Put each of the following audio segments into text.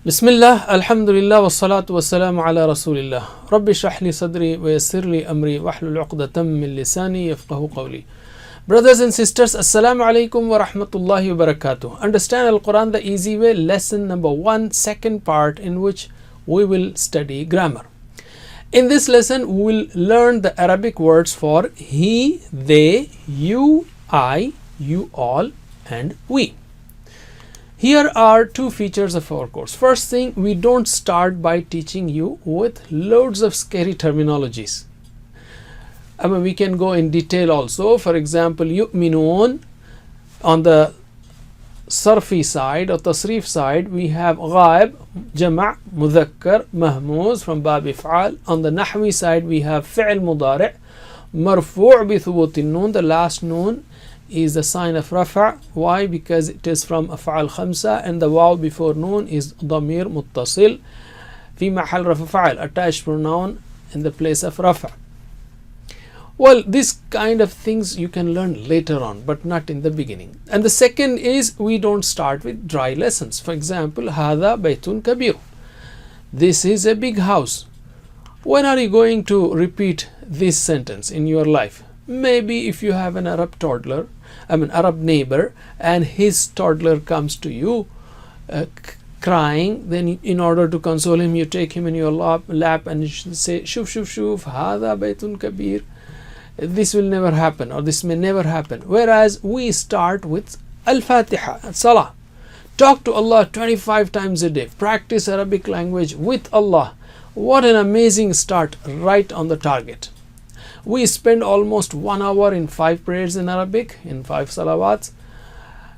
Bismillah, Alhamdulillah, wassalatu wassalamu ala Rasulillah. Rabbi shrah li sadri wa yassir li amri wahlul uqdatam min lisani yafqahu qawli. Brothers and sisters, Assalamu alaikum wa rahmatullahi wa barakatuh. Understand Al-Quran the easy way, lesson number 1, second part, in which we will study grammar. In this lesson, we will learn the Arabic words for he, they, you, I, you all, and we. Here are two features of our course. First thing, we don't start by teaching you with loads of scary terminologies. I mean, we can go in detail also. For example, yu'minun, on the sarfi side or tasrif side, we have ghaib, jama', mudhakkar, mahmuz from bab if'al. On the nahwi side, we have fi'l mudari', marfu' bi thubutin noon, the last noon is the sign of rafa'. Why? Because it is from af'al khamsa, and the waw before noon is damir muttasil fi mahal rafa' fa'al, attached pronoun in the place of rafa'. Well, this kind of things you can learn later on, but not in the beginning. And the second is, we don't start with dry lessons. For example, hadha baytun kabir, this is a big house. When are you going to repeat this sentence in your life? Maybe if you have an Arab neighbor, and his toddler comes to you crying, then in order to console him, you take him in your lap and you say, shuf shuf shuf, hadha baytun kabir. This will never happen, or this may never happen. Whereas we start with Al-Fatiha, Salah. Talk to Allah 25 times a day. Practice Arabic language with Allah. What an amazing start, right on the target. We spend almost 1 hour in 5 prayers in Arabic, in 5 salawats,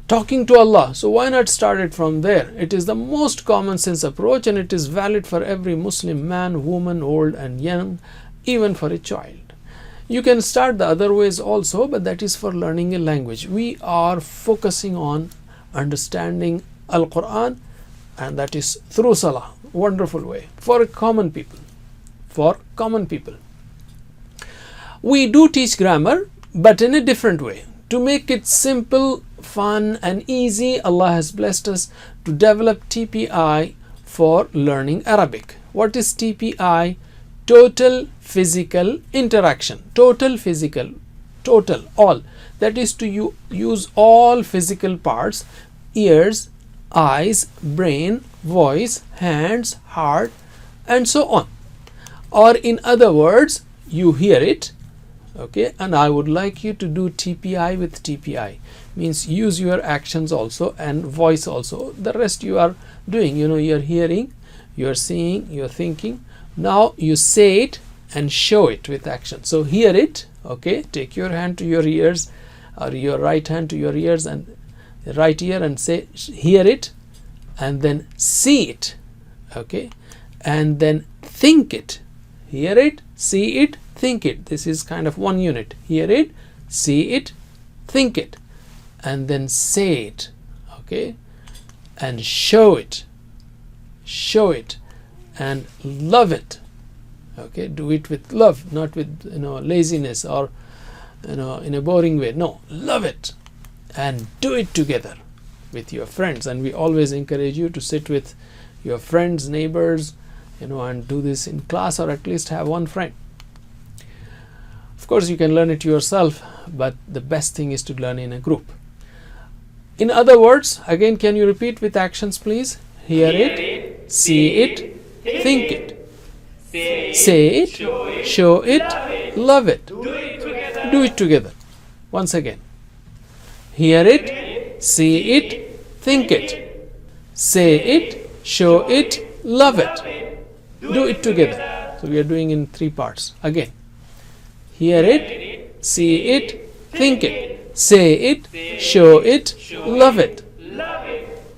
talking to Allah. So why not start it from there? It is the most common sense approach, and it is valid for every Muslim man, woman, old and young, even for a child. You can start the other ways also, but that is for learning a language. We are focusing on understanding Al-Quran, and that is through Salah. Wonderful way for common people. For common people. We do teach grammar, but in a different way. To make it simple, fun and easy, Allah has blessed us to develop TPI for learning Arabic. What is TPI? Total physical interaction. Total physical, total, all. That is to use all physical parts, ears, eyes, brain, voice, hands, heart, and so on. Or in other words, you hear it, okay, and I would like you to do TPI with TPI. Means use your actions also and voice also. The rest you are doing, you're hearing, you're seeing, you're thinking. Now you say it and show it with action. So hear it, okay, take your hand to your ears, or your right hand to your ears and right ear, and say hear it, and then see it, okay, and then think it. Hear it, see it, think it. This is kind of one unit. Hear it, see it, think it, and then say it, okay, and show it, and love it, okay. Do it with love, not with laziness or in a boring way. No, love it, and do it together with your friends. And we always encourage you to sit with your friends, neighbors, and do this in class, or at least have one friend. Of course, you can learn it yourself, but the best thing is to learn in a group. In other words, again, can you repeat with actions, please? Hear it, see it, think it, say it, show it, love it. Do it together. Once again. Hear it, see it, think it, say it, show it, love it. Do it together. So we are doing in 3 parts. Again. Hear it, see it, think it, say it, show it, love it.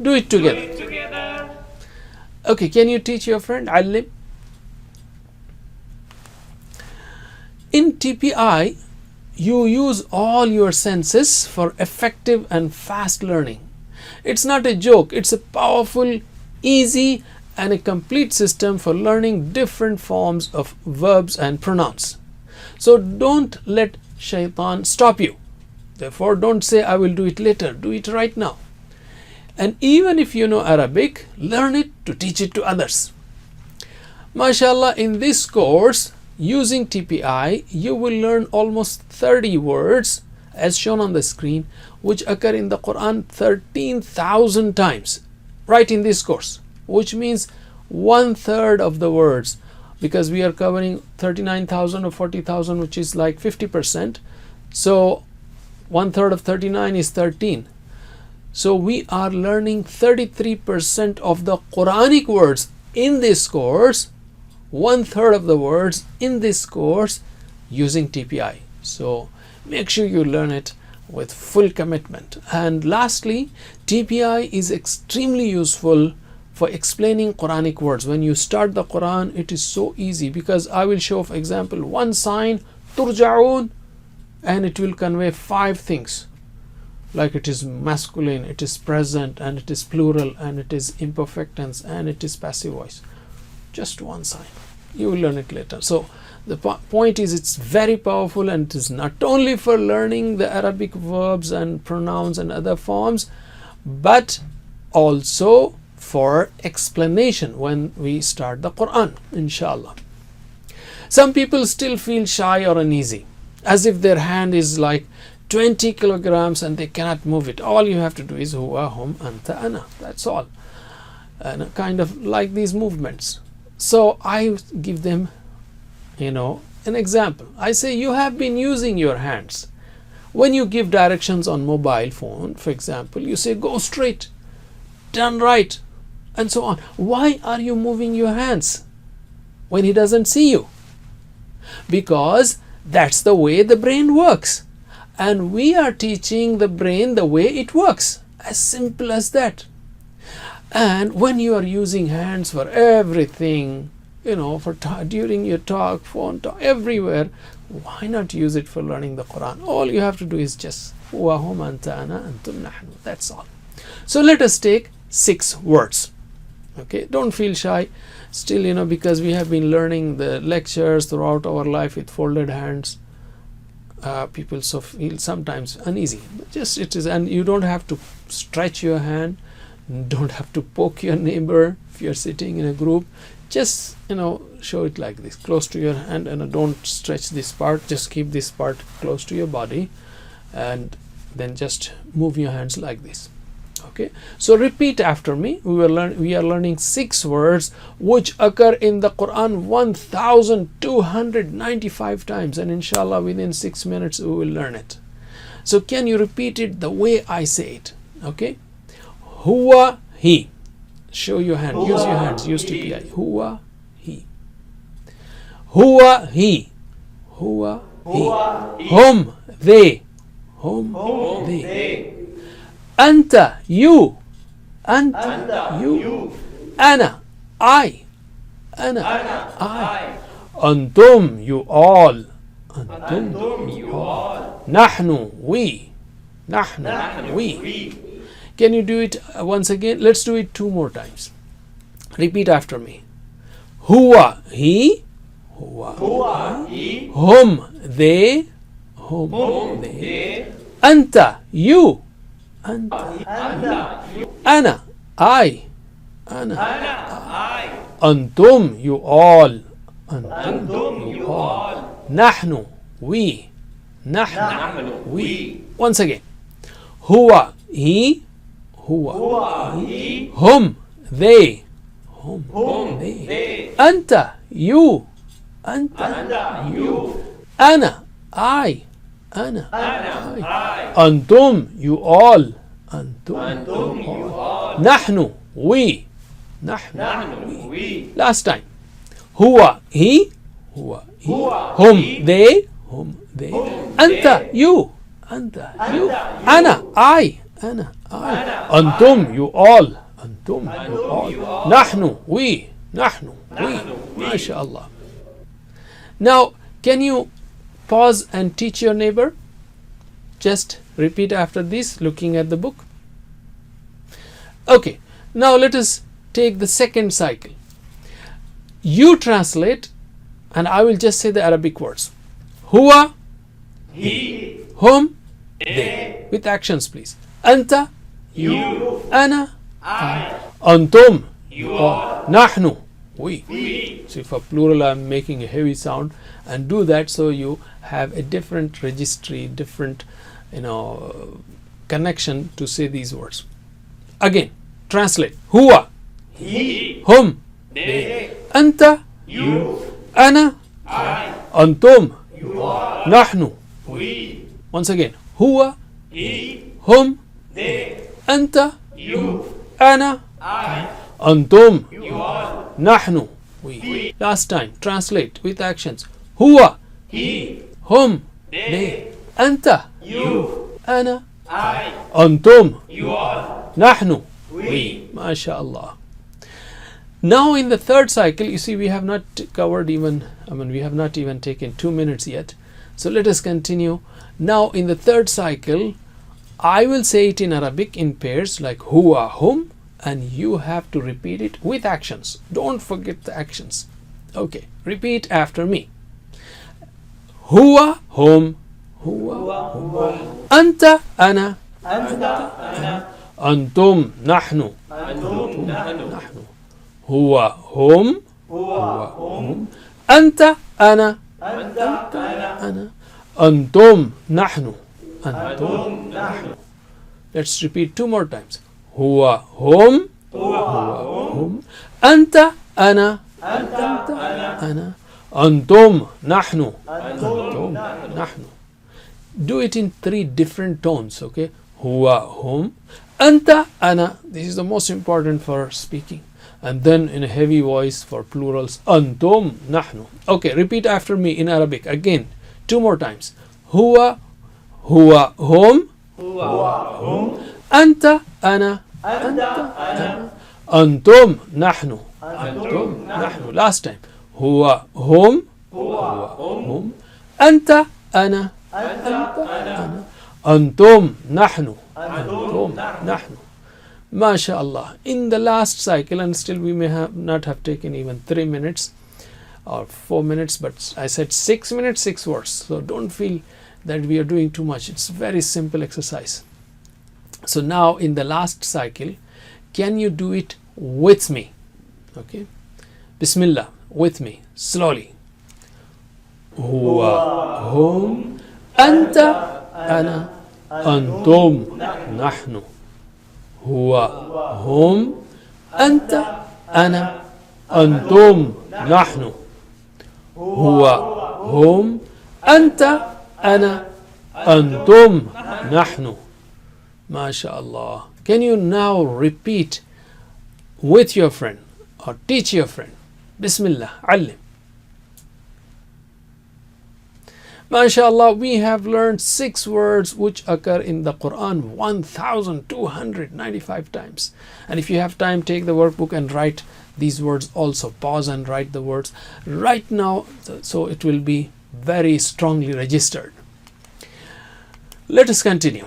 Do it together. Okay, can you teach your friend? Allim. In TPI, you use all your senses for effective and fast learning. It's not a joke. It's a powerful, easy, and a complete system for learning different forms of verbs and pronouns. So don't let shaitan stop you. Therefore, don't say, I will do it later. Do it right now. And even if you know Arabic, learn it to teach it to others. MashaAllah, in this course, using TPI, you will learn almost 30 words as shown on the screen, which occur in the Quran 13,000 times, right in this course, which means 1/3 of the words, because we are covering 39,000 or 40,000, which is like 50%. So 1/3 of 39 is 13. So we are learning 33% of the Quranic words in this course, 1/3 of the words in this course using TPI. So make sure you learn it with full commitment. And lastly, TPI is extremely useful for explaining Quranic words. When you start the Quran, it is so easy, because I will show, for example, one sign, turja'un, and it will convey 5 things, like it is masculine, it is present, and it is plural, and it is imperfect tense, and it is passive voice. Just one sign. You will learn it later. So the point is, it's very powerful, and it is not only for learning the Arabic verbs and pronouns and other forms, but also for explanation when we start the Quran, inshallah. Some people still feel shy or uneasy, as if their hand is like 20 kilograms and they cannot move it. All you have to do is huwa, hum, anta, ana. That's all. And kind of like these movements. So I give them, an example. I say, you have been using your hands. When you give directions on mobile phone, for example, you say go straight, turn right, and so on. Why are you moving your hands when he doesn't see you? Because that's the way the brain works. And we are teaching the brain the way it works. As simple as that. And when you are using hands for everything, during your talk, phone talk, everywhere, why not use it for learning the Quran? All you have to do is just huwa, hum, anta, ana, antum, nahnu. That's all. So let us take 6 words. Okay, don't feel shy. Still, because we have been learning the lectures throughout our life with folded hands, people feel sometimes uneasy. Just it is, and you don't have to stretch your hand, don't have to poke your neighbor if you're sitting in a group. Just show it like this, close to your hand, and don't stretch this part. Just keep this part close to your body, and then just move your hands like this. Okay, so repeat after me. We are learning 6 words which occur in the Quran 1295 times, and inshallah within 6 minutes we will learn it. So can you repeat it the way I say it? Okay, huwa, he. Show your hand. Use your hands. Use TPI. Huwa, he. Huwa, he. Huwa, he. Hum, they. Hum, they. Anta, you. Anta, you. Ana, I. Ana, I. Antum, you all. Antum, you all. Nahnu, we. Nahnu, we. Can you do it once again? Let's do it 2 more times. Repeat after me. Huwa, he. Huwa, he. Hum, they. Hum, they. Anta, you. Anta, you. Ana, I. Ana, I. Antum, you all. Antum, you all. Nahnu, we. Nahnu, we. Once again. Huwa, he. Huwa, he. Hum, they. Hum, they. Anta, you. Anta, you. Ana, I. Ana, I. Antum, you all. Antum, you all. Nahnu, we. Nahnu, we. Last time. Huwa, he. Huwa, he. Hum, they. Hum, they. Anta, you. Anta, you. Ana, I. Ana, I. Antum, you all. Antum, you all. Nahnu, we. Nahnu, we. MashaAllah. Now, can you pause and teach your neighbor? Just repeat after this, looking at the book. Okay, now let us take the second cycle. You translate, and I will just say the Arabic words. Huwa, he. Hum, they. With actions, please. Anta, You. أنا, I. أنتم, You all. نحن, we. We. So for plural I'm making a heavy sound, and do that so you have a different registry, different connection to say these words. Again, translate. Huwa, He. hum, They. أنت, You. أنا, I. أنتم, You all. نحن. We. Once again, huwa, He. hum, They. أنت, You. أنا, I. أنتم, You all. نحن, we. Last time, translate with actions. Huwa, He. hum, They. أنت, You. أنا, I. أنتم, You all. نحن, We. MashaAllah. Now in the third cycle, you see we have not covered even, we have not even taken 2 minutes yet. So let us continue. Now in the third cycle, I will say it in Arabic in pairs like huwa, hum, and you have to repeat it with actions. Don't forget the actions. Okay, repeat after me. Huwa, hum, huwa, hum. Anta, ana, أنتم, نحن, نحن. هو, هم, هم. أنت, أنا, أنا. أنتم, نحن, أنتم, نحن. Let's repeat 2 more times. هو, هم, هم. أنت, أنا, أنا. أنتم, نحن, أنتم, نحن. Do it in 3 different tones, okay? Huwa, hum, anta, ana. This is the most important for speaking. And then in a heavy voice for plurals, antum, nahnu. Okay, repeat after me in Arabic again 2 more times. Huwa, hum, anta, ana, ana. Antum, nahnu, antum, nahnu. Last time. Huwa, hum, hum, anta, ana, أنا. أنتم, نحن, أنتم, نحن. MashaAllah. In the last cycle, and still we may not have taken even 3 minutes or 4 minutes, but I said 6 minutes, 6 words. So don't feel that we are doing too much. It's very simple exercise. So now in the last cycle, can you do it with me? Okay. Bismillah, with me, slowly. Huwa, hum, أنت, أنا, أنتم, نحن. هو, هم, أنت, أنا, أنتم, نحن. هو, هم, أنت, أنا, أنتم, نحن. MashaAllah. Can you now repeat with your friend or teach your friend? Bismillah, علم. MashaAllah, we have learned 6 words which occur in the Quran 1295 times. And if you have time, take the workbook and write these words also. Pause and write the words right now so it will be very strongly registered. Let us continue.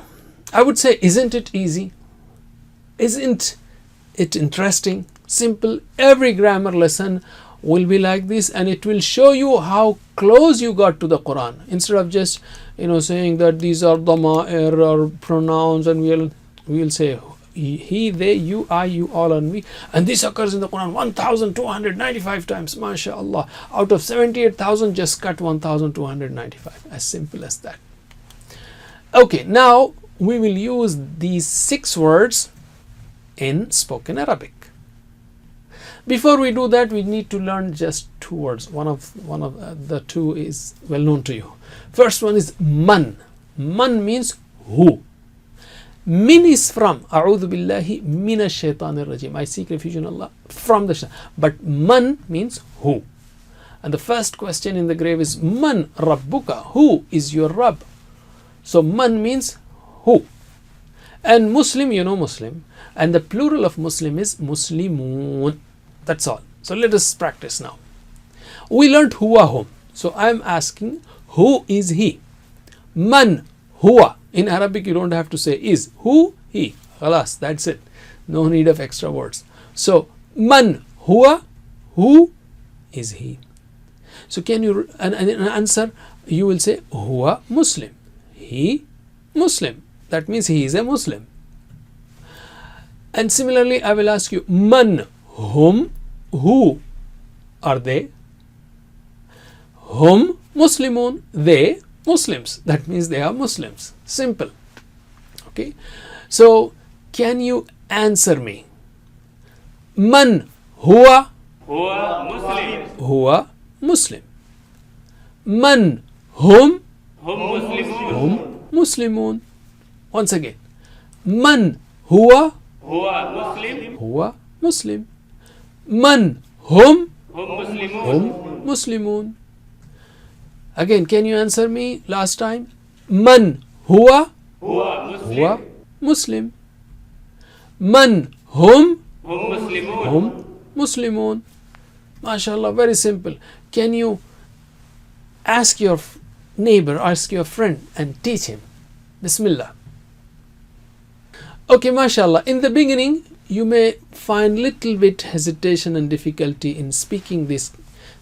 I would say, isn't it easy? Isn't it interesting? Simple. Every grammar lesson will be like this, and it will show you how close you got to the Quran. Instead of just saying that these are dama'ir or pronouns, and we'll say he, they, you, I, you, all, and we, and this occurs in the Quran 1295 times. MashaAllah. Out of 78,000, just cut 1295. As simple as that. Okay, now we will use these 6 words in spoken Arabic. Before we do that, we need to learn just 2 words. One of the 2 is well known to you. First one is man. Man means who. Min is from. A'udhu billahi minash shaitanir rajim. I seek refuge in Allah from the shaitan. But man means who. And the first question in the grave is man rabbuka. Who is your Rabb? So man means who. And Muslim, Muslim. And the plural of Muslim is Muslimun. That's all. So let us practice now. We learned huwa, hum. So I am asking, who is he? Man huwa. In Arabic you don't have to say is. Who? He. Khalas, that's it. No need of extra words. So man huwa. Who is he? So can you an answer? You will say huwa Muslim. He Muslim. That means he is a Muslim. And similarly, I will ask you, man, whom, who are they? Hum Muslimun, they Muslims. That means they are Muslims. Simple. Okay. So, can you answer me? Man huwa huwa Muslim. Man hum Muslimun. Once again. Man huwa Muslim. Man hum Muslimun. Again, can you answer me last time? Man huwa Muslim. Man hum Muslimun. MashaAllah, very simple. Can you ask your neighbor, ask your friend and teach him? Bismillah. Okay, MashaAllah. In the beginning, you may find little bit hesitation and difficulty in speaking these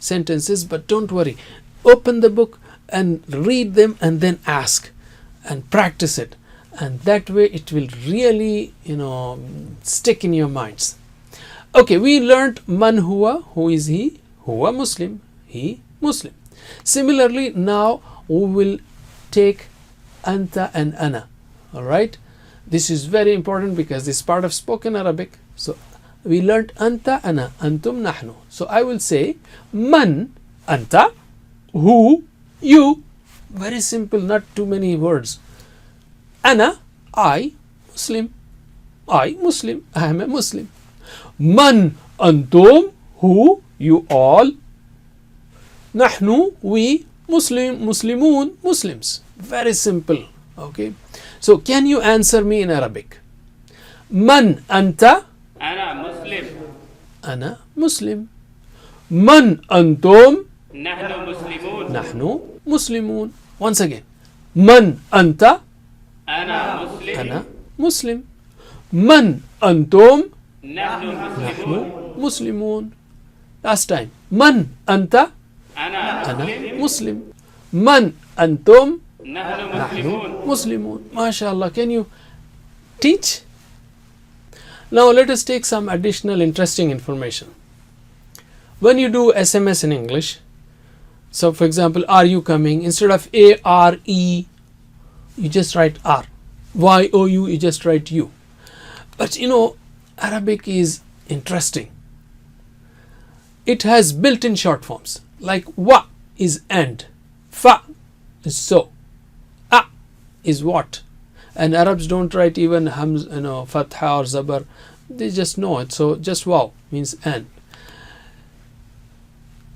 sentences, but don't worry. Open the book and read them and then ask and practice it, and that way it will really stick in your minds. Okay, we learnt man huwa, who is he? Huwa Muslim, he Muslim. Similarly, now we will take anta and ana. Alright, this is very important because this is part of spoken Arabic. So we learnt anta, ana, antum, nahnu. So I will say man anta, who, you. Very simple, not too many words. Ana, I Muslim. I Muslim, I am a Muslim. Man antum, who, you all. Nahnu, we Muslimun, Muslims. Very simple. Okay. So can you answer me in Arabic? Man anta? Ana Muslim. Ana Muslim. Man antum? Nahnu Muslimun. Nahnu Muslimun. Once again. Man anta? Ana Muslim. Ana Muslim. Man antum? Nahnu Nahnu Muslimun. Last time. Man anta? Ana Muslim. Man antum? Nahnu Nahnu Muslimun. MashaAllah. Can you teach? Now let us take some additional interesting information. When you do SMS in English, so for example, are you coming? Instead of A-R-E, you just write R. Y-O-U, you just write U. But Arabic is interesting. It has built-in short forms. Like wa is and, fa is so, a is what. And Arabs don't write even hams, fatha or zabar. They just know it. So just wow means and.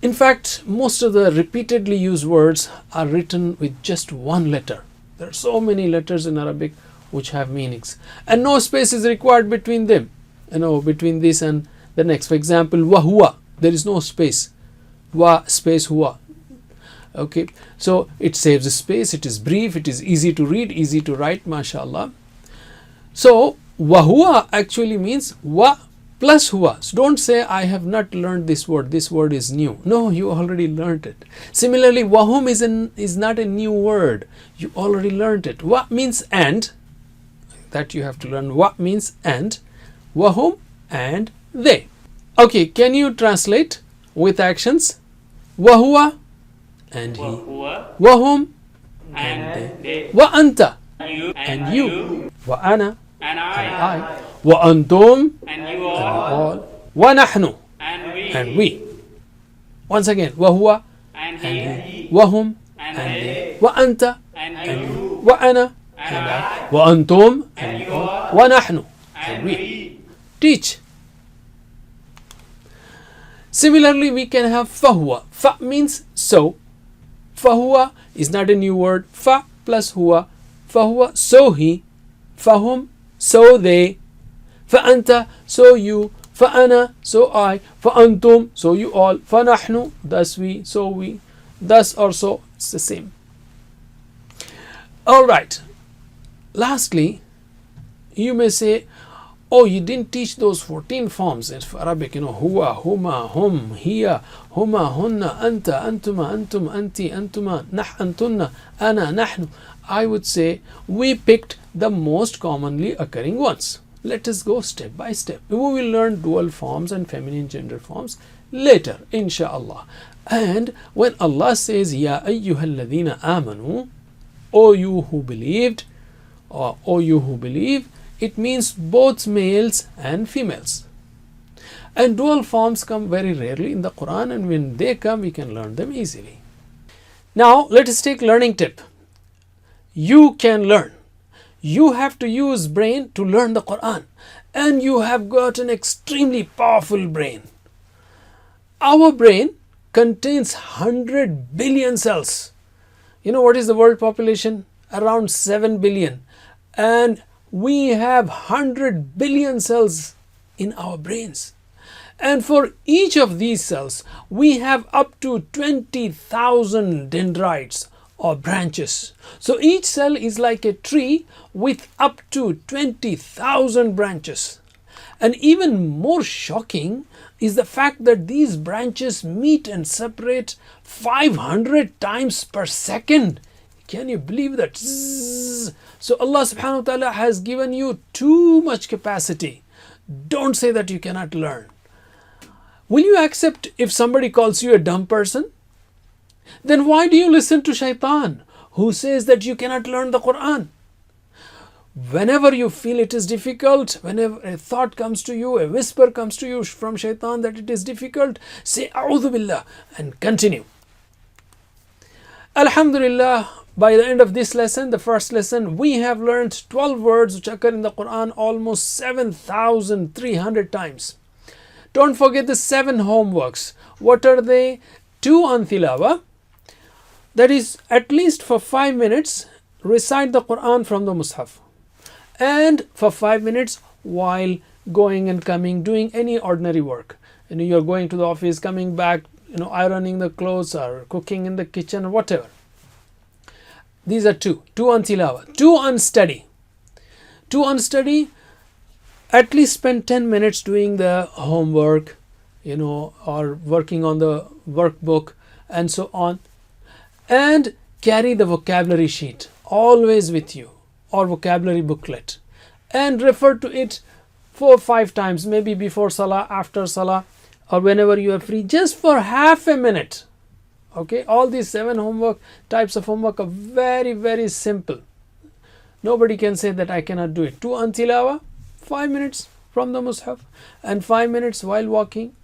In fact, most of the repeatedly used words are written with just one letter. There are so many letters in Arabic which have meanings, and no space is required between them. Between this and the next. For example, wa huwa, there is no space. Wa space huwa. Okay, so it saves space. It is brief. It is easy to read, easy to write. MashaAllah. So wa huwa actually means wa plus huwa. So don't say I have not learned this word. This word is new. No, you already learned it. Similarly, wahum is not a new word. You already learned it. Wa means and. That you have to learn. Wa means and. Wahum and they. Okay, can you translate with actions? Wahuwa and he. Wahum and they. Wa anta and you. Wa ana and I. Wa antum and you all. Wa nahnu and we. Once again, wahuwa and he. Wahum and and they. they. Wa anta and you wa ana and I wa antum and you all. all Wa nahnu and we. we. Teach. Similarly, we can have fahuwa. Fa means so. Fahuwa is not a new word. Fa plus huwa. Fahuwa, so he. Fahum, so they. Fa anta, so you. Fa ana, so I. Fa antum, so you all. Fa nahnu, thus we, so we. Thus or so, it's the same. Alright. Lastly, you may say, oh, you didn't teach those 14 forms in Arabic, huwa, huma, hum, hiya, huma, hunna, anta, antuma, antum, anti, antuma, antunna, ana, nahnu. I would say we picked the most commonly occurring ones. Let us go step by step. We will learn dual forms and feminine gender forms later, inshallah. And when Allah says, Ya ayyuhalladhina amanu, O you who believed, or O you who believe, it means both males and females. And dual forms come very rarely in the Quran, and when they come, we can learn them easily. Now, let us take learning tip. You can learn. You have to use brain to learn the Quran, and you have got an extremely powerful brain. Our brain contains 100 billion cells. You know what is the world population? Around 7 billion. And we have 100 billion cells in our brains. And for each of these cells, we have up to 20,000 dendrites or branches. So each cell is like a tree with up to 20,000 branches. And even more shocking is the fact that these branches meet and separate 500 times per second. Can you believe that? So Allah subhanahu wa ta'ala has given you too much capacity. Don't say that you cannot learn. Will you accept if somebody calls you a dumb person? Then why do you listen to shaitan who says that you cannot learn the Quran? Whenever you feel it is difficult, whenever a thought comes to you, a whisper comes to you from shaitan that it is difficult, say A'udhu Billah and continue. Alhamdulillah, by the end of this lesson, the first lesson, we have learned 12 words which occur in the Quran almost 7,300 times. Don't forget the 7 homeworks. What are they? 2 on tilawa, that is at least for 5 minutes recite the Quran from the Mus'haf, and for 5 minutes while going and coming, doing any ordinary work. You're going to the office, coming back, ironing the clothes or cooking in the kitchen or whatever. These are 2 on tilawa. 2 on study. 2 on study, at least spend 10 minutes doing the homework, or working on the workbook and so on. And carry the vocabulary sheet always with you, or vocabulary booklet, and refer to it 4 or 5 times, maybe before salah, after salah, or whenever you are free, just for half a minute. Okay, all these 7 types of homework are very, very simple. Nobody can say that I cannot do it. 2 on tilawa, 5 minutes from the Mus'haf, and 5 minutes while walking.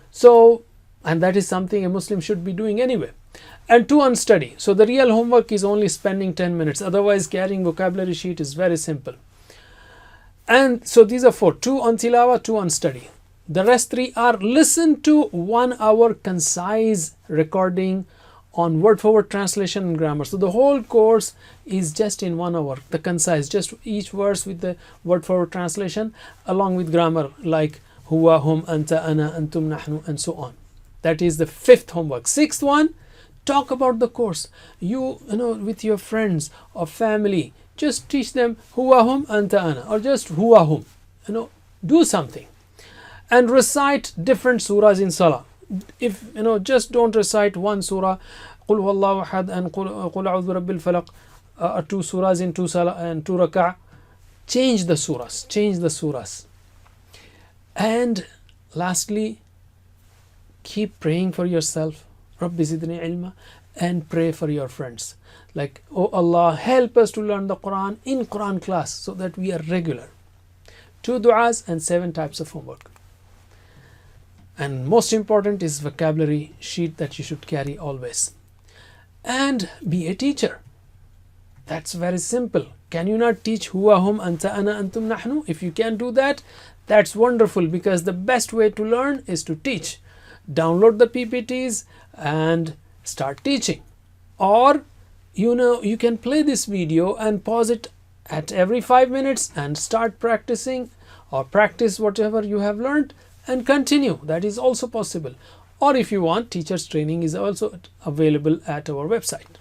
So, and that is something a Muslim should be doing anyway. And 2 on study. So the real homework is only spending 10 minutes. Otherwise, carrying vocabulary sheet is very simple. And so these are 4. 2 on tilawa, 2 on study. The rest 3 are listen to 1 hour concise recording on word for word translation and grammar. So the whole course is just in 1 hour. The concise, just each verse with the word for word translation along with grammar like huwa, hum, anta, ana, antum, nahnu, and so on. That is the 5th homework. 6th one, talk about the course. You know, with your friends or family, just teach them huwa, hum, anta, ana, or just huwa, hum. Do something. And recite different surahs in salah. If just don't recite one surah, Qul huwallahu ahad and Qul a'udhu birabbil falaq, 2 surahs in 2 salah and 2 rak'ah. Change the surahs. And lastly, keep praying for yourself, Rabbi zidni ilma, and pray for your friends. Like, oh Allah, help us to learn the Quran in Quran class so that we are regular. 2 du'as and 7 types of homework. And most important is vocabulary sheet that you should carry always. And be a teacher. That's very simple. Can you not teach huwa, hum, anta, ana, antum, nahnu? If you can do that, that's wonderful, because the best way to learn is to teach. Download the PPTs and start teaching. Or you can play this video and pause it at every 5 minutes and start practicing, or practice whatever you have learned and continue. That is also possible. Or if you want, teachers training is also available at our website.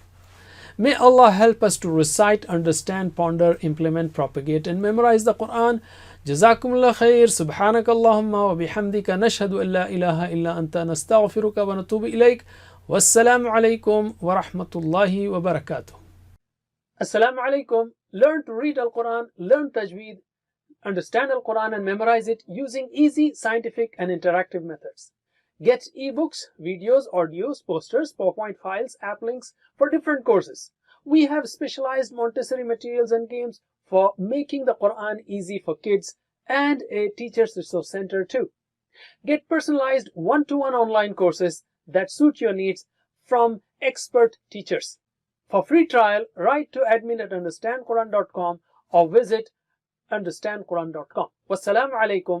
May Allah help us to recite, understand, ponder, implement, propagate and memorize the Quran. Jazakumullah khair. Subhanakallahumma wa bihamdika nashhadu an la ilaha illa anta nastaghfiruka wa natubu ilayk. Wassalamu alaikum wa rahmatullahi wa barakatuh. Assalamu alaikum. Learn to read Al-Quran, learn tajweed, Understand Al-Quran and memorize it using easy, scientific, and interactive methods. Get ebooks, videos, audios, posters, PowerPoint files, app links for different courses. We have specialized Montessori materials and games for making the Quran easy for kids, and a teacher's resource center too. Get personalized one-to-one online courses that suit your needs from expert teachers. For free trial, write to admin@understandquran.com or visit understandquran.com. Wassalamu alaikum